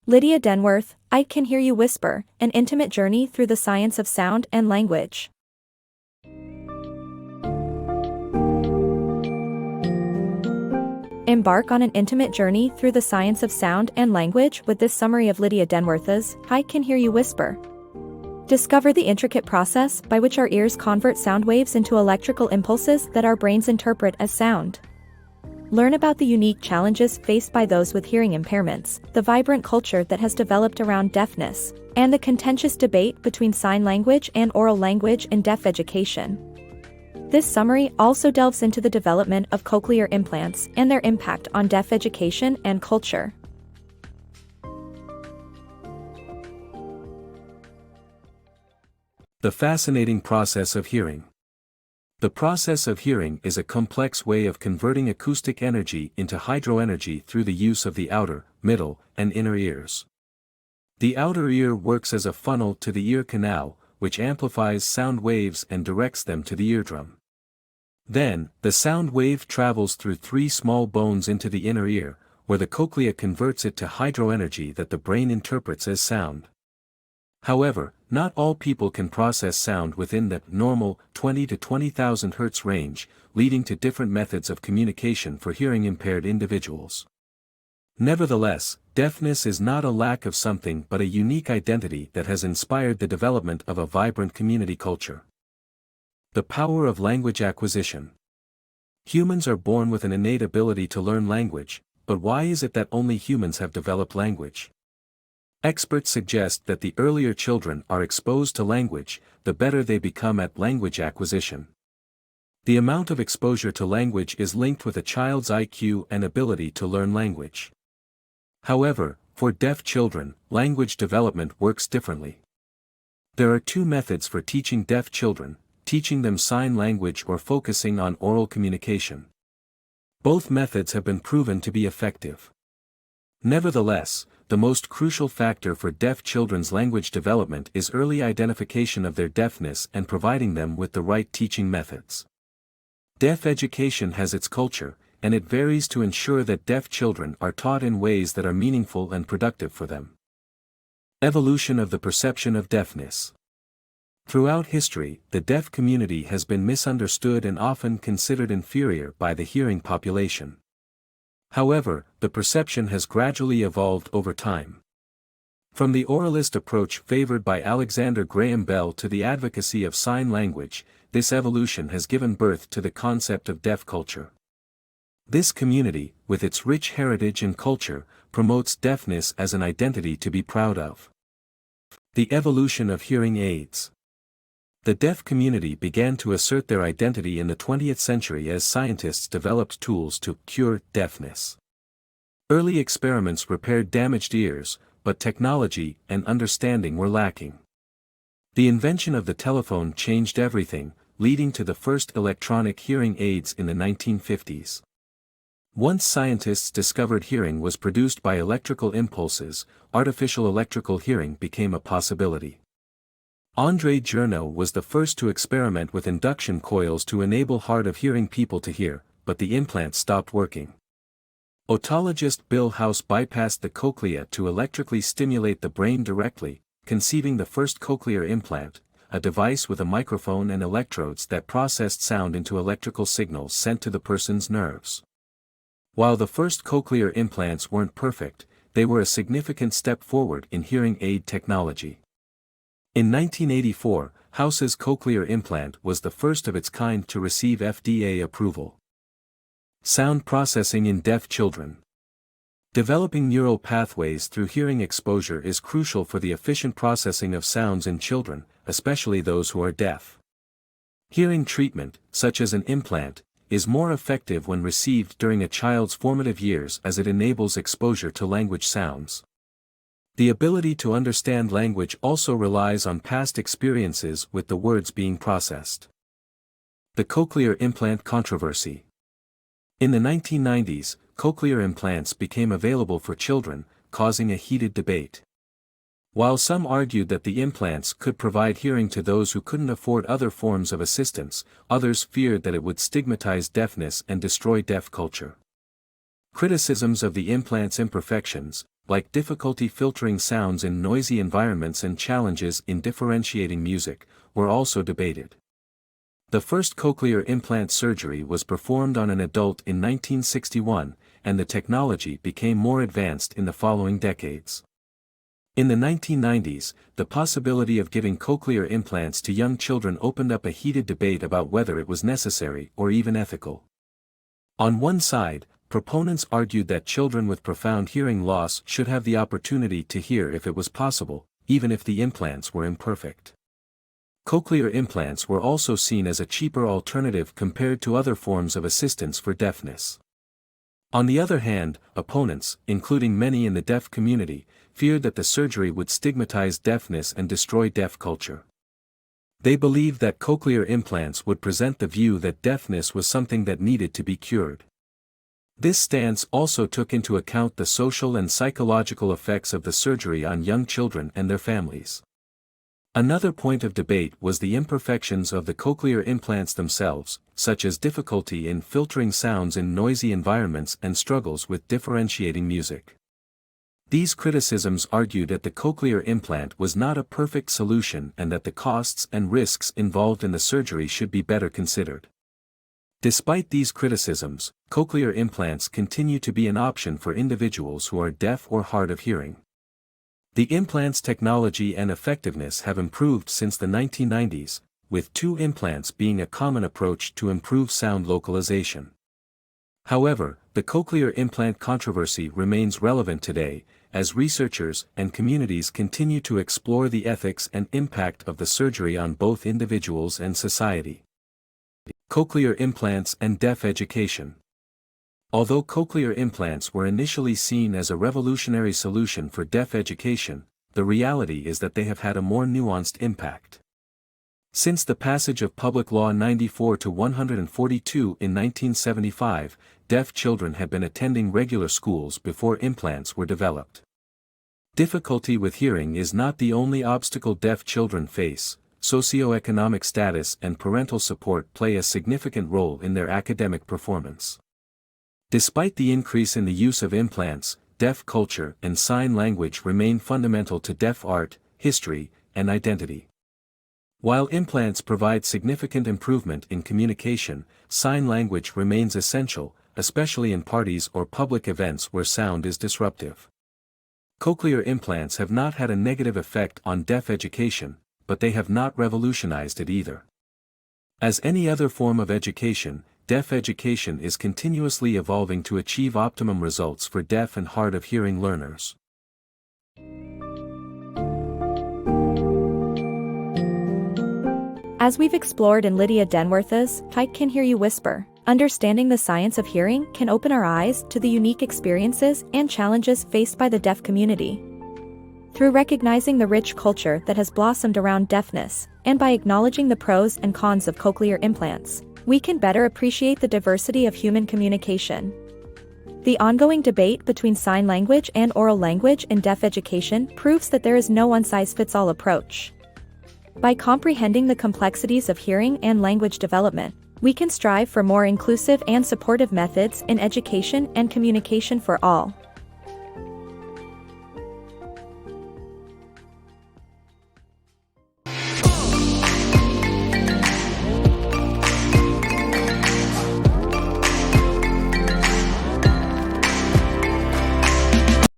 Lydia Denworth, I Can Hear You Whisper, An Intimate Journey Through the Science of Sound and Language. Embark on an intimate journey through the science of sound and language with this summary of Lydia Denworth's I Can Hear You Whisper. Discover the intricate process by which our ears convert sound waves into electrical impulses that our brains interpret as sound. Learn about the unique challenges faced by those with hearing impairments, the vibrant culture that has developed around deafness, and the contentious debate between sign language and oral language in deaf education. This summary also delves into the development of cochlear implants and their impact on deaf education and culture. The fascinating process of hearing. The process of hearing is a complex way of converting acoustic energy into hydroenergy through the use of the outer, middle, and inner ears. The outer ear works as a funnel to the ear canal, which amplifies sound waves and directs them to the eardrum. Then, the sound wave travels through three small bones into the inner ear, where the cochlea converts it to hydroenergy that the brain interprets as sound. However, not all people can process sound within the normal 20 to 20,000 Hz range, leading to different methods of communication for hearing-impaired individuals. Nevertheless, deafness is not a lack of something but a unique identity that has inspired the development of a vibrant community culture. The power of language acquisition. Humans are born with an innate ability to learn language, but why is it that only humans have developed language? Experts suggest that the earlier children are exposed to language, the better they become at language acquisition. The amount of exposure to language is linked with a child's IQ and ability to learn language. However, for deaf children, language development works differently. There are two methods for teaching deaf children: teaching them sign language or focusing on oral communication. Both methods have been proven to be effective. Nevertheless, the most crucial factor for deaf children's language development is early identification of their deafness and providing them with the right teaching methods. Deaf education has its culture, and it varies to ensure that deaf children are taught in ways that are meaningful and productive for them. Evolution of the perception of deafness. Throughout history, the deaf community has been misunderstood and often considered inferior by the hearing population. However, the perception has gradually evolved over time. From the oralist approach favored by Alexander Graham Bell to the advocacy of sign language, this evolution has given birth to the concept of deaf culture. This community, with its rich heritage and culture, promotes deafness as an identity to be proud of. The evolution of hearing aids. The deaf community began to assert their identity in the 20th century as scientists developed tools to cure deafness. Early experiments repaired damaged ears, but technology and understanding were lacking. The invention of the telephone changed everything, leading to the first electronic hearing aids in the 1950s. Once scientists discovered hearing was produced by electrical impulses, artificial electrical hearing became a possibility. André Journow was the first to experiment with induction coils to enable hard-of-hearing people to hear, but the implant stopped working. Otologist Bill House bypassed the cochlea to electrically stimulate the brain directly, conceiving the first cochlear implant, a device with a microphone and electrodes that processed sound into electrical signals sent to the person's nerves. While the first cochlear implants weren't perfect, they were a significant step forward in hearing aid technology. In 1984, House's cochlear implant was the first of its kind to receive FDA approval. Sound processing in deaf children. Developing neural pathways through hearing exposure is crucial for the efficient processing of sounds in children, especially those who are deaf. Hearing treatment, such as an implant, is more effective when received during a child's formative years as it enables exposure to language sounds. The ability to understand language also relies on past experiences with the words being processed. The cochlear implant controversy. In the 1990s, cochlear implants became available for children, causing a heated debate. While some argued that the implants could provide hearing to those who couldn't afford other forms of assistance, others feared that it would stigmatize deafness and destroy deaf culture. Criticisms of the implant's imperfections, like difficulty filtering sounds in noisy environments and challenges in differentiating music, were also debated. The first cochlear implant surgery was performed on an adult in 1961, and the technology became more advanced in the following decades. In the 1990s, the possibility of giving cochlear implants to young children opened up a heated debate about whether it was necessary or even ethical. On one side, proponents argued that children with profound hearing loss should have the opportunity to hear if it was possible, even if the implants were imperfect. Cochlear implants were also seen as a cheaper alternative compared to other forms of assistance for deafness. On the other hand, opponents, including many in the deaf community, feared that the surgery would stigmatize deafness and destroy deaf culture. They believed that cochlear implants would present the view that deafness was something that needed to be cured. This stance also took into account the social and psychological effects of the surgery on young children and their families. Another point of debate was the imperfections of the cochlear implants themselves, such as difficulty in filtering sounds in noisy environments and struggles with differentiating music. These criticisms argued that the cochlear implant was not a perfect solution and that the costs and risks involved in the surgery should be better considered. Despite these criticisms, cochlear implants continue to be an option for individuals who are deaf or hard of hearing. The implant's technology and effectiveness have improved since the 1990s, with 2 implants being a common approach to improve sound localization. However, the cochlear implant controversy remains relevant today, as researchers and communities continue to explore the ethics and impact of the surgery on both individuals and society. Cochlear implants and deaf education. Although cochlear implants were initially seen as a revolutionary solution for deaf education, the reality is that they have had a more nuanced impact. Since the passage of Public Law 94-142 in 1975, deaf children had been attending regular schools before implants were developed. Difficulty with hearing is not the only obstacle deaf children face. Socioeconomic status and parental support play a significant role in their academic performance. Despite the increase in the use of implants, deaf culture and sign language remain fundamental to deaf art, history, and identity. While implants provide significant improvement in communication, sign language remains essential, especially in parties or public events where sound is disruptive. Cochlear implants have not had a negative effect on deaf education, but they have not revolutionized it either. As any other form of education, deaf education is continuously evolving to achieve optimum results for deaf and hard of hearing learners. As we've explored in Lydia Denworth's I Can Hear You Whisper, understanding the science of hearing can open our eyes to the unique experiences and challenges faced by the deaf community. Through recognizing the rich culture that has blossomed around deafness, and by acknowledging the pros and cons of cochlear implants, we can better appreciate the diversity of human communication. The ongoing debate between sign language and oral language in deaf education proves that there is no one-size-fits-all approach. By comprehending the complexities of hearing and language development, we can strive for more inclusive and supportive methods in education and communication for all.